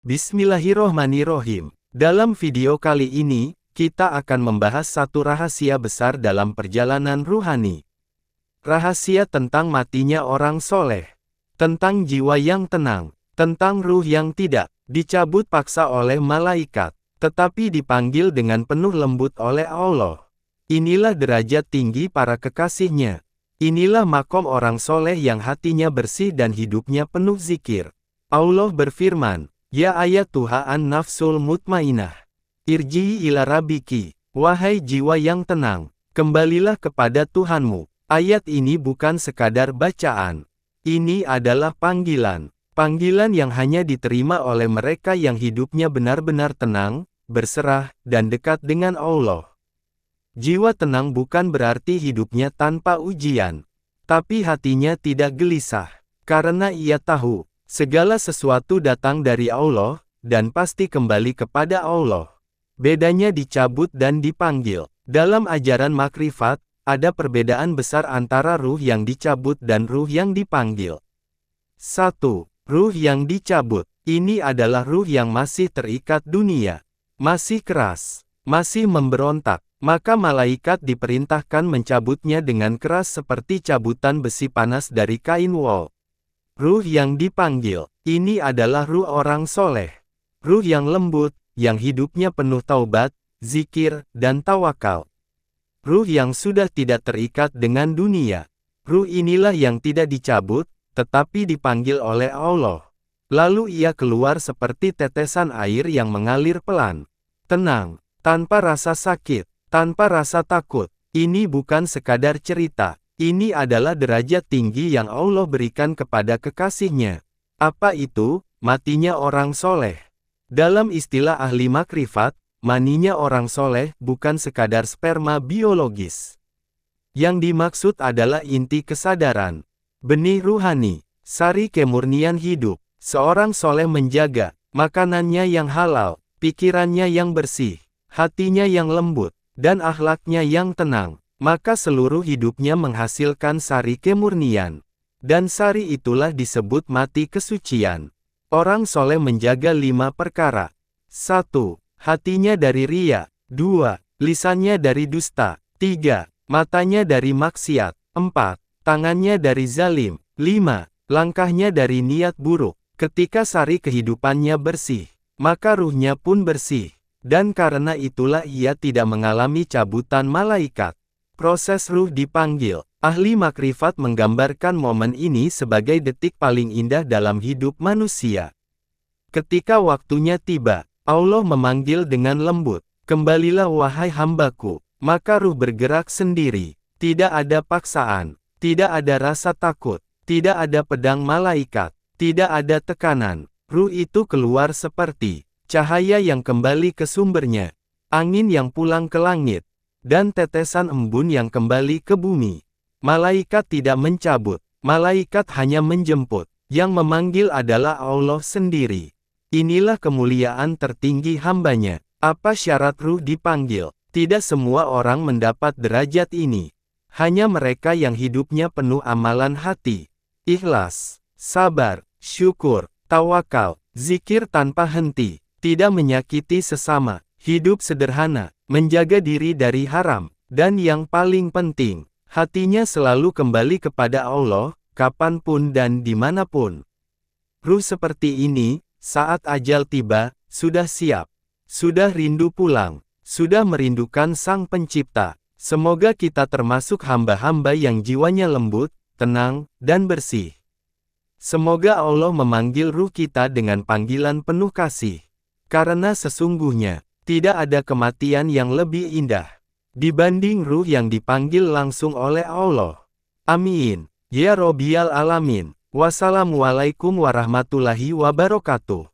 Bismillahirrohmanirrohim. Dalam video kali ini, kita akan membahas satu rahasia besar dalam perjalanan ruhani. Rahasia tentang matinya orang soleh. Tentang jiwa yang tenang. Tentang ruh yang tidak dicabut paksa oleh malaikat, tetapi dipanggil dengan penuh lembut oleh Allah. Inilah derajat tinggi para kekasihnya. Inilah makom orang soleh yang hatinya bersih dan hidupnya penuh zikir. Allah berfirman, "Ya ayatuhaan nafsul mutmainah, irji'i ila rabbiki, wahai jiwa yang tenang, kembalilah kepada Tuhanmu." Ayat ini bukan sekadar bacaan. Ini adalah panggilan. Panggilan yang hanya diterima oleh mereka yang hidupnya benar-benar tenang, berserah, dan dekat dengan Allah. Jiwa tenang bukan berarti hidupnya tanpa ujian. Tapi hatinya tidak gelisah, karena ia tahu, segala sesuatu datang dari Allah, dan pasti kembali kepada Allah. Bedanya dicabut dan dipanggil. Dalam ajaran makrifat, ada perbedaan besar antara ruh yang dicabut dan ruh yang dipanggil. 1. Ruh yang dicabut. Ini adalah ruh yang masih terikat dunia. Masih keras. Masih memberontak. Maka malaikat diperintahkan mencabutnya dengan keras seperti cabutan besi panas dari kain wol. Ruh yang dipanggil, ini adalah ruh orang soleh. Ruh yang lembut, yang hidupnya penuh taubat, zikir, dan tawakal. Ruh yang sudah tidak terikat dengan dunia. Ruh inilah yang tidak dicabut, tetapi dipanggil oleh Allah. Lalu ia keluar seperti tetesan air yang mengalir pelan. Tenang, tanpa rasa sakit, tanpa rasa takut. Ini bukan sekadar cerita. Ini adalah derajat tinggi yang Allah berikan kepada kekasihnya. Apa itu? Matinya orang soleh. Dalam istilah ahli makrifat, maninya orang soleh bukan sekadar sperma biologis. Yang dimaksud adalah inti kesadaran. Benih ruhani, sari kemurnian hidup. Seorang soleh menjaga makanannya yang halal, pikirannya yang bersih, hatinya yang lembut, dan akhlaknya yang tenang. Maka seluruh hidupnya menghasilkan sari kemurnian. Dan sari itulah disebut mati kesucian. Orang soleh menjaga 5 perkara. 1. Hatinya dari riya. 2. Lisannya dari dusta. 3. Matanya dari maksiat. 4. Tangannya dari zalim. 5. Langkahnya dari niat buruk. Ketika sari kehidupannya bersih, maka ruhnya pun bersih. Dan karena itulah ia tidak mengalami cabutan malaikat. Proses ruh dipanggil. Ahli makrifat menggambarkan momen ini sebagai detik paling indah dalam hidup manusia. Ketika waktunya tiba, Allah memanggil dengan lembut, "Kembalilah wahai hambaku." Maka ruh bergerak sendiri. Tidak ada paksaan. Tidak ada rasa takut. Tidak ada pedang malaikat. Tidak ada tekanan. Ruh itu keluar seperti cahaya yang kembali ke sumbernya. Angin yang pulang ke langit. Dan tetesan embun yang kembali ke bumi. Malaikat tidak mencabut, malaikat hanya menjemput. Yang memanggil adalah Allah sendiri. Inilah kemuliaan tertinggi hambanya. Apa syarat ruh dipanggil? Tidak semua orang mendapat derajat ini. Hanya mereka yang hidupnya penuh amalan hati, ikhlas, sabar, syukur, tawakal, zikir tanpa henti, tidak menyakiti sesama, hidup sederhana, menjaga diri dari haram, dan yang paling penting, hatinya selalu kembali kepada Allah, kapanpun dan dimanapun. Ruh seperti ini, saat ajal tiba, sudah siap, sudah rindu pulang, sudah merindukan Sang Pencipta. Semoga kita termasuk hamba-hamba yang jiwanya lembut, tenang, dan bersih. Semoga Allah memanggil ruh kita dengan panggilan penuh kasih. Karena sesungguhnya, tidak ada kematian yang lebih indah dibanding ruh yang dipanggil langsung oleh Allah. Amin. Ya Robbal Alamin. Wassalamualaikum warahmatullahi wabarakatuh.